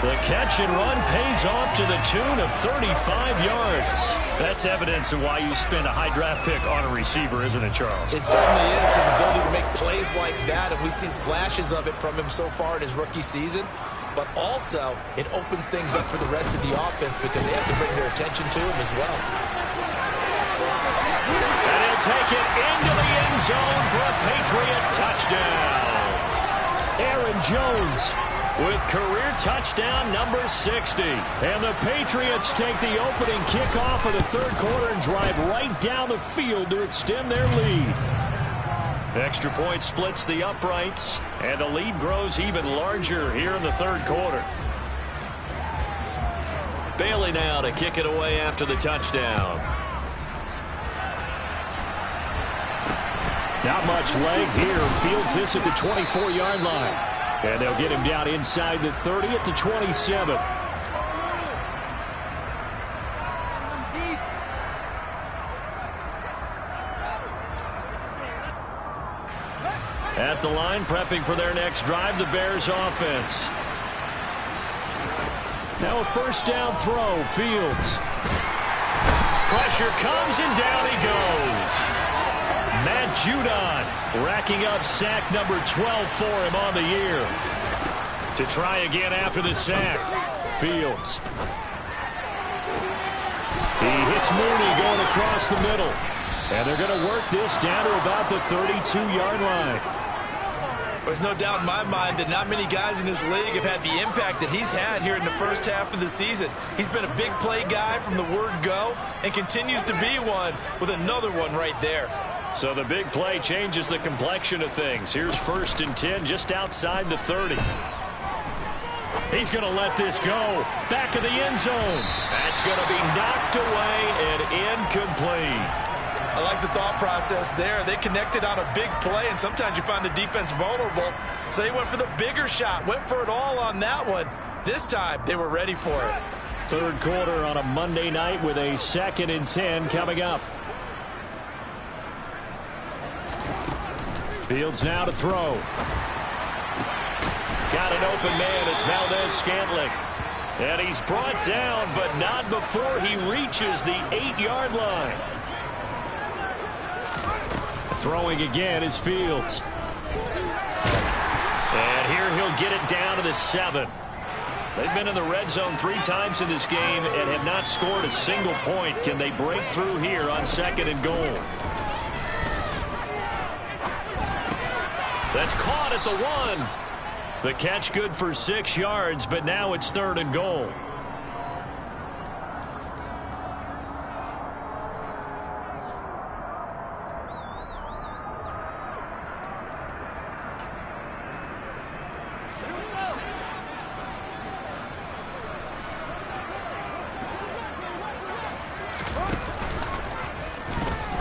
The catch and run pays off to the tune of 35 yards. That's evidence of why you spend a high draft pick on a receiver, isn't it, Charles? It certainly is. His ability to make plays like that, and we've seen flashes of it from him so far in his rookie season. But also, it opens things up for the rest of the offense because they have to bring their attention to him as well. And he'll take it into the end zone for a Patriot touchdown. Aaron Jones with career touchdown number 60. And the Patriots take the opening kickoff of the third quarter and drive right down the field to extend their lead. Extra point splits the uprights, and the lead grows even larger here in the third quarter. Bailey now to kick it away after the touchdown. Not much leg here. Fields this at the 24-yard line. And they'll get him down inside the 30 at the 27. At the line, prepping for their next drive, the Bears offense. Now a first down throw, Fields. Pressure comes and down he goes. Matt Judon racking up sack number 12 for him on the year. To try again after the sack, Fields. He hits Mooney going across the middle. And they're going to work this down to about the 32-yard line. There's no doubt in my mind that not many guys in this league have had the impact that he's had here in the first half of the season. He's been a big play guy from the word go and continues to be one with another one right there. So the big play changes the complexion of things. Here's 1st and 10 just outside the 30. He's going to let this go. Back of the end zone. That's going to be knocked away and incomplete. I like the thought process there. They connected on a big play, and sometimes you find the defense vulnerable. So they went for the bigger shot, went for it all on that one. This time, they were ready for it. Third quarter on a Monday night with a 2nd and 10 coming up. Fields now to throw. Got an open man. It's Valdez-Scantling. And he's brought down, but not before he reaches the 8-yard line. Throwing again is Fields. And here he'll get it down to the 7. They've been in the red zone 3 times in this game and have not scored a single point. Can they break through here on 2nd and goal? That's caught at the 1. The catch good for 6 yards, but now it's 3rd and goal.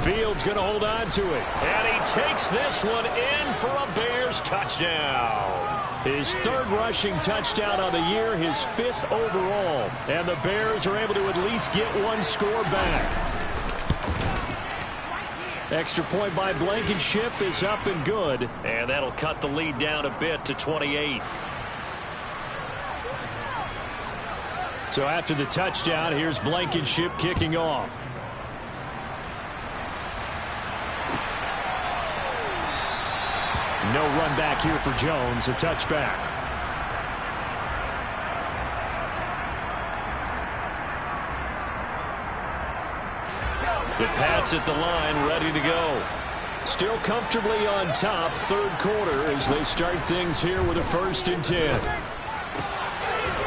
Fields going to hold on to it. And he takes this one in for a Bears touchdown. His 3rd rushing touchdown on the year, his 5th overall. And the Bears are able to at least get 1 score back. Extra point by Blankenship is up and good. And that'll cut the lead down a bit to 28. So after the touchdown, here's Blankenship kicking off. No run back here for Jones. A touchback. The Pats at the line, ready to go. Still comfortably on top, 3rd quarter as they start things here with a 1st and 10.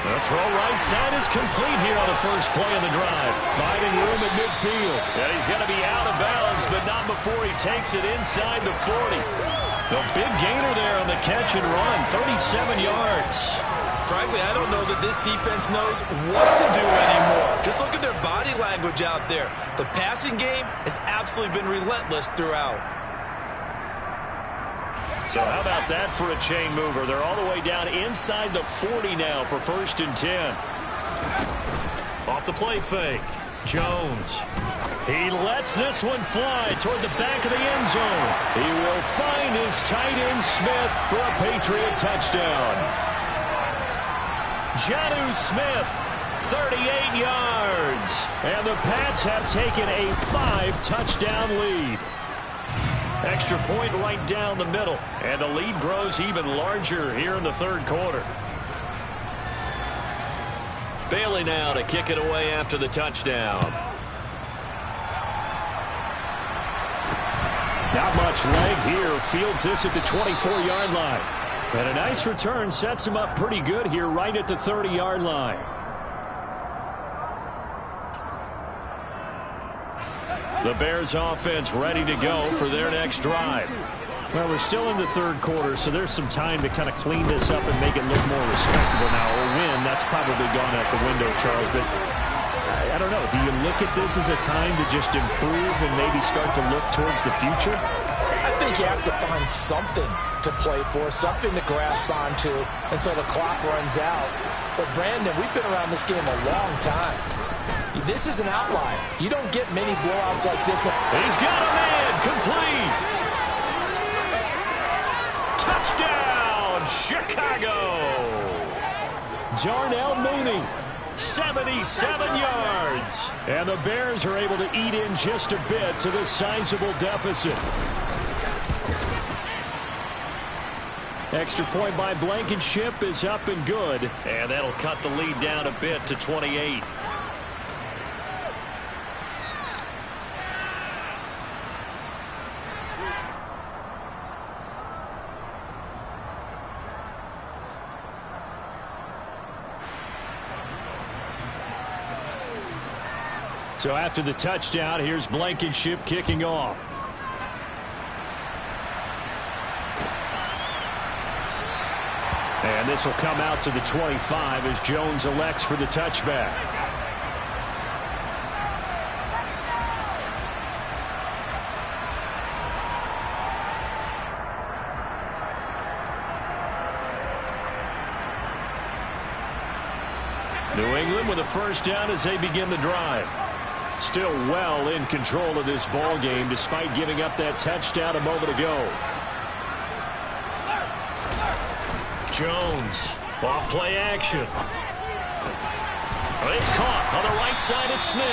The throw right side is complete here on the first play of the drive. Finding room at midfield. And he's going to be out of bounds, but not before he takes it inside the 40. The big gainer there on the catch and run, 37 yards. Frankly, I don't know that this defense knows what to do anymore. Just look at their body language out there. The passing game has absolutely been relentless throughout. So how about that for a chain mover? They're all the way down inside the 40 now for 1st and 10. Off the play fake. Jones. He lets this one fly toward the back of the end zone. He will find his tight end Smith for a Patriot touchdown. Jonnu Smith, 38 yards. And the Pats have taken a 5-touchdown lead. Extra point right down the middle. And the lead grows even larger here in the 3rd quarter. Bailey now to kick it away after the touchdown. Not much leg here. Fields this at the 24-yard line. And a nice return sets him up pretty good here right at the 30-yard line. The Bears offense ready to go for their next drive. Well, we're still in the third quarter, so there's some time to kind of clean this up and make it look more respectable now. A win, that's probably gone out the window, Charles, but I don't know. Do you look at this as a time to just improve and maybe start to look towards the future? I think you have to find something to play for, something to grasp onto until the clock runs out. But, Brandon, we've been around this game a long time. This is an outlier. You don't get many blowouts like this. He's got a man complete. Touchdown, Chicago. Darnell Mooney, 77 yards. And the Bears are able to eat in just a bit to this sizable deficit. Extra point by Blankenship is up and good. And that'll cut the lead down a bit to 28. So after the touchdown, here's Blankenship kicking off. And this will come out to the 25 as Jones elects for the touchback. New England with a first down as they begin the drive. Still well in control of this ball game despite giving up that touchdown a moment ago. Jones, off play action. It's caught on the right side at Smith.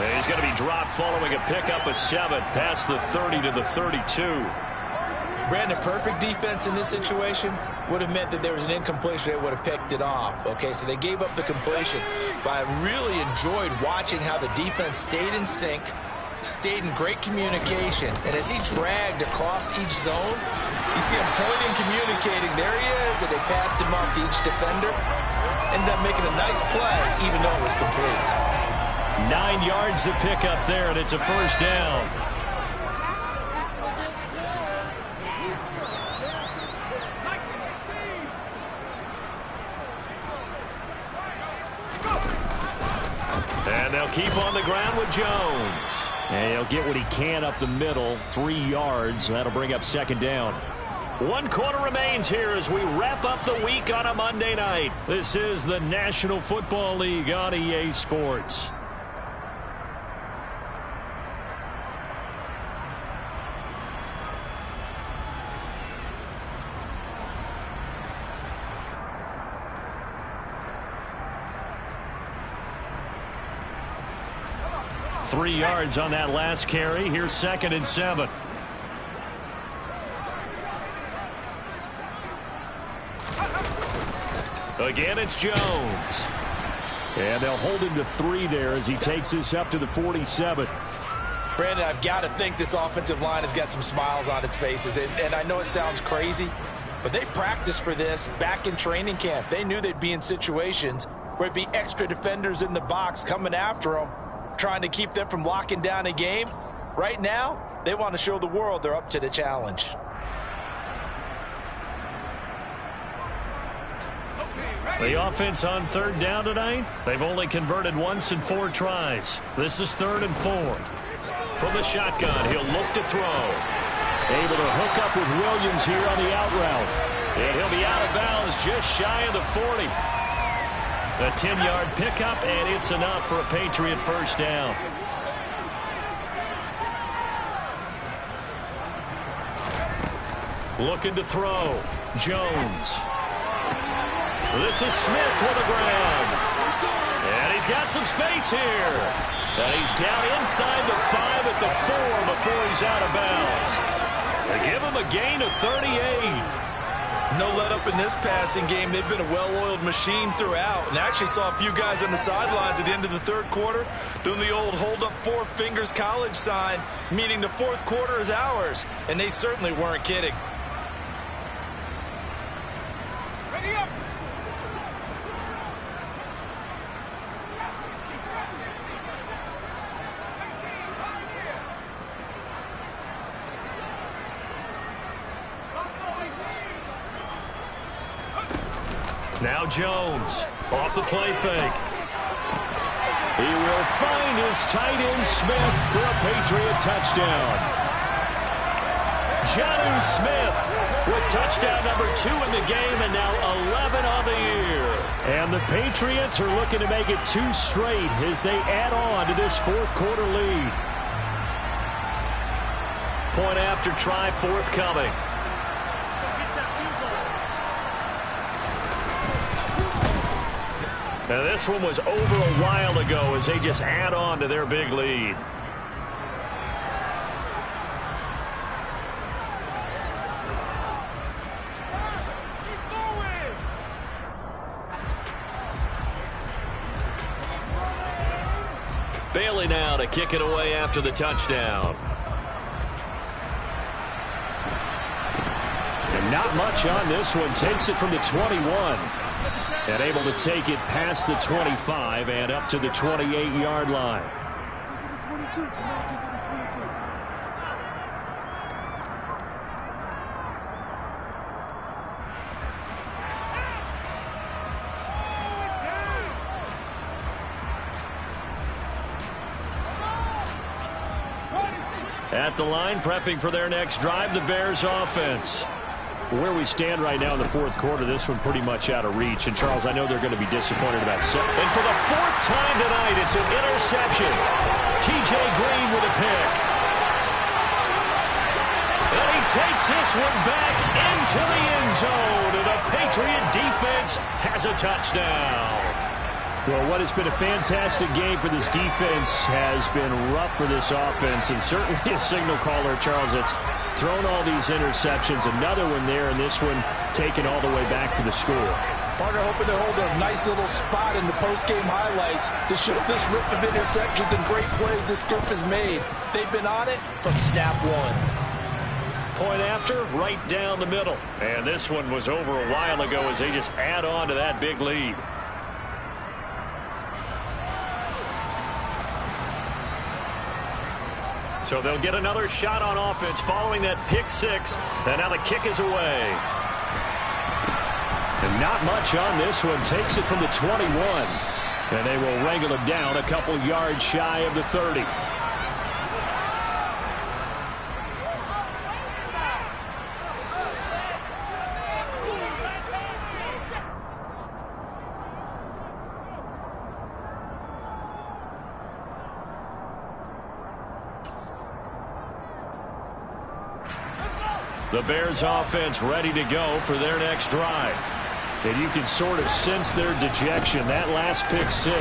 And he's going to be dropped following a pickup of 7 past the 30 to the 32. Brandon, perfect defense in this situation would have meant that there was an incompletion. They would have picked it off. Okay, so they gave up the completion. But I really enjoyed watching how the defense stayed in sync, stayed in great communication. And as he dragged across each zone, you see him pointing, communicating. There he is, and they passed him up to each defender. Ended up making a nice play, even though it was complete. 9 yards to pick up there, and it's a first down. And they'll keep on the ground with Jones. And he'll get what he can up the middle, 3 yards. That'll bring up second down. 1 quarter remains here as we wrap up the week on a Monday night. This is the National Football League on EA Sports. Three yards on that last carry. Here's 2nd and 7. Again, it's Jones. And they'll hold him to 3 there as he takes this up to the 47. Brandon, I've got to think this offensive line has got some smiles on its faces. And I know it sounds crazy, but they practiced for this back in training camp. They knew they'd be in situations where it'd be extra defenders in the box coming after them, trying to keep them from locking down a game. Right now, they want to show the world they're up to the challenge. The offense on 3rd down tonight, they've only converted once in 4 tries. This is 3rd and 4. From the shotgun, he'll look to throw. Able to hook up with Williams here on the out route. And he'll be out of bounds just shy of the 40. A 10-yard pickup, and it's enough for a Patriot first down. Looking to throw. Jones. This is Smith with the ground. And he's got some space here. And he's down inside the 5 at the 4 before he's out of bounds. They give him a gain of 38. No let up in this passing game. They've been a well-oiled machine throughout. And actually saw a few guys on the sidelines at the end of the 3rd quarter doing the old hold up 4 fingers college sign, meaning the 4th quarter is ours. And they certainly weren't kidding. Ready up. Now Jones off the play fake. He will find his tight end Smith for a Patriot touchdown. Jonnu Smith with touchdown number 2 in the game and now 11 on the year. And the Patriots are looking to make it 2 straight as they add on to this fourth quarter lead. Point after try forthcoming. Now this one was over a while ago as they just add on to their big lead. Bailey now to kick it away after the touchdown. And not much on this one. Takes it from the 21. And able to take it past the 25 and up to the 28-yard line. At the line, prepping for their next drive, the Bears offense. Where we stand right now in the fourth quarter, this one pretty much out of reach. And, Charles, I know they're going to be disappointed about it. And for the 4th time tonight, it's an interception. T.J. Green with a pick. And he takes this one back into the end zone. And the Patriot defense has a touchdown. Well, what has been a fantastic game for this defense has been rough for this offense. And certainly a signal caller, Charles, that's thrown all these interceptions. Another one there, and this one taken all the way back for the score. Partner hoping to hold a nice little spot in the post-game highlights to show this rip of interceptions and great plays this group has made. They've been on it from snap one. Point after, right down the middle. And this one was over a while ago as they just add on to that big lead. So they'll get another shot on offense following that pick 6. And now the kick is away. And not much on this one. Takes it from the 21. And they will wrangle him down a couple yards shy of the 30. The Bears offense ready to go for their next drive. And you can sort of sense their dejection. That last pick 6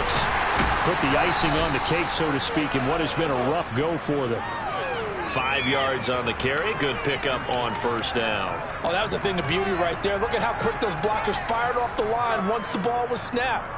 put the icing on the cake, so to speak, in what has been a rough go for them. 5 yards on the carry. Good pickup on first down. Oh, that was a thing of beauty right there. Look at how quick those blockers fired off the line once the ball was snapped.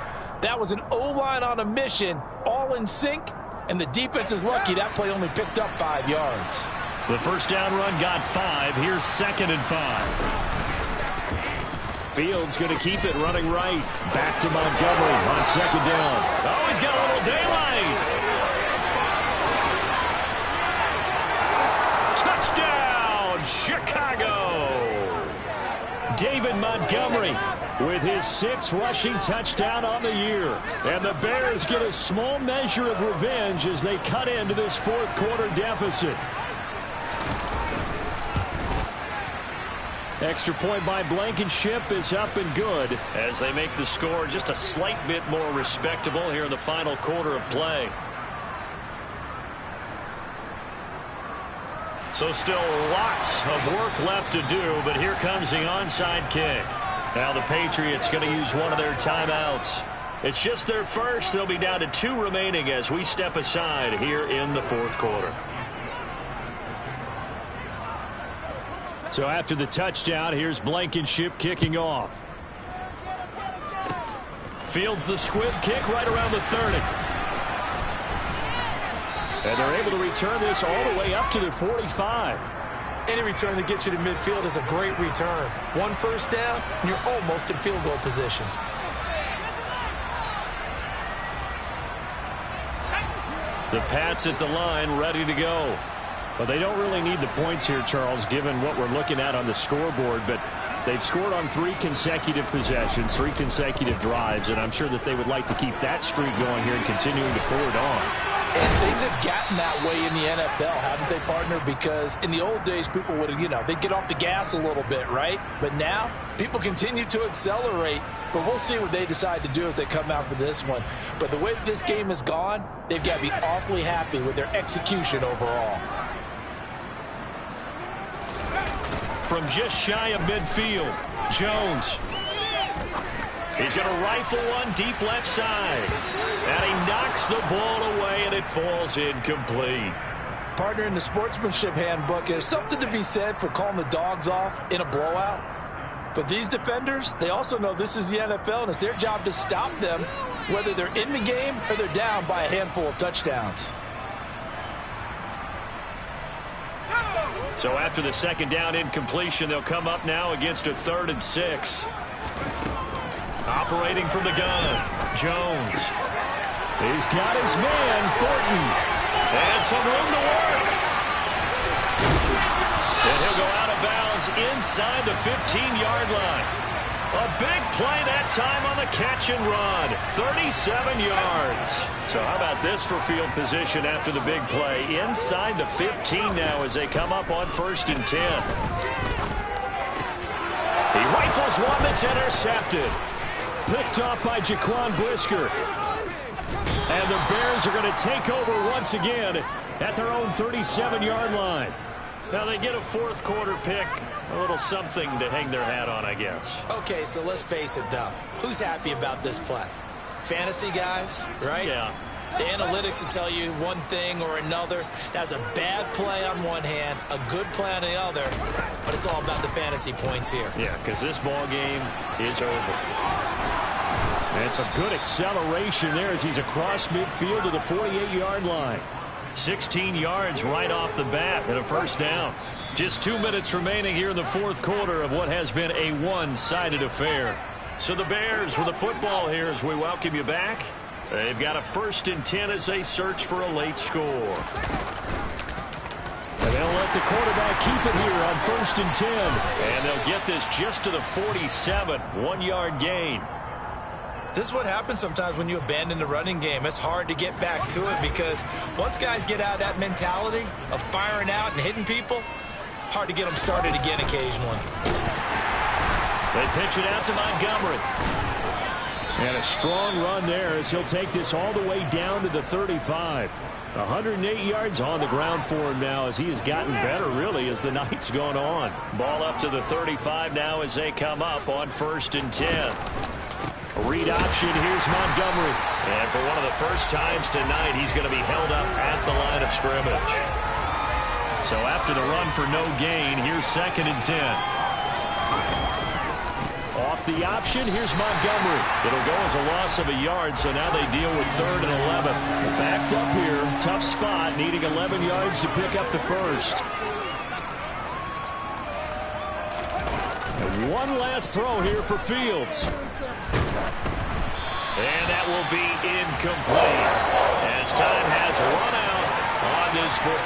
That was an O-line on a mission, all in sync, and the defense is lucky that play only picked up 5 yards. The first down run got 5. Here's 2nd and 5. Fields going to keep it running right. Back to Montgomery on 2nd down. Oh, he's got a little daylight. Touchdown, Chicago. David Montgomery with his 6th rushing touchdown on the year. And the Bears get a small measure of revenge as they cut into this fourth quarter deficit. Extra point by Blankenship is up and good as they make the score just a slight bit more respectable here in the final quarter of play. So still lots of work left to do, but here comes the onside kick. Now the Patriots going to use one of their timeouts. It's just their first. They'll be down to 2 remaining as we step aside here in the fourth quarter. So after the touchdown, here's Blankenship kicking off. Fields the squib kick right around the 30. And they're able to return this all the way up to the 45. Any return that gets you to midfield is a great return. 1 first down, and you're almost in field goal position. The Pats at the line ready to go. Well, they don't really need the points here, Charles, given what we're looking at on the scoreboard. But They've scored on 3 consecutive possessions, 3 consecutive drives, and I'm sure that they would like to keep that streak going here and continuing to pour it on. And things have gotten that way in the NFL, haven't they, partner? Because in the old days, people would, they'd get off the gas a little bit, right? But now, people continue to accelerate, but we'll see what they decide to do as they come out for this one. But the way that this game has gone, they've got to be awfully happy with their execution overall. From just shy of midfield, Jones. He's going to rifle one deep left side. And he knocks the ball away, and it falls incomplete. Partner, in the sportsmanship handbook, there's something to be said for calling the dogs off in a blowout. But these defenders, they also know this is the NFL, and it's their job to stop them, whether they're in the game or they're down by a handful of touchdowns. So after the second down incompletion, they'll come up now against a 3rd and 6. Operating from the gun, Jones. He's got his man, Thornton. And some room to work. And he'll go out of bounds inside the 15-yard line. A big play that time on the catch and run. 37 yards. So how about this for field position after the big play? Inside the 15 now as they come up on 1st and 10. He rifles one that's intercepted. Picked off by Jaquan Brisker. And the Bears are going to take over once again at their own 37-yard line. Now they get a 4th quarter pick. A little something to hang their hat on, I guess. Okay, so let's face it, though. Who's happy about this play? Fantasy guys, right? Yeah. The analytics will tell you one thing or another. That's a bad play on one hand, a good play on the other, but it's all about the fantasy points here. Yeah, because this ball game is over. And it's a good acceleration there as he's across midfield to the 48-yard line. 16 yards right off the bat and a 1st down. Just 2 minutes remaining here in the 4th quarter of what has been a one-sided affair. So the Bears with the football here as we welcome you back. They've got a 1st and 10 as they search for a late score. And they'll let the quarterback keep it here on 1st and 10. And they'll get this just to the 47, 1-yard gain. This is what happens sometimes when you abandon the running game. It's hard to get back to it because once guys get out of that mentality of firing out and hitting people, hard to get them started again occasionally. They pitch it out to Montgomery. And a strong run there as he'll take this all the way down to the 35. 108 yards on the ground for him now as he has gotten better, really, as the night's gone on. Ball up to the 35 now as they come up on 1st and 10. Read option, here's Montgomery. And for one of the first times tonight, he's going to be held up at the line of scrimmage. So after the run for no gain, here's 2nd and 10. Off the option, here's Montgomery. It'll go as a loss of a yard, so now they deal with 3rd and 11. Backed up here, tough spot, needing 11 yards to pick up the 1st. And one last throw here for Fields. And that will be incomplete as time has run out on this football.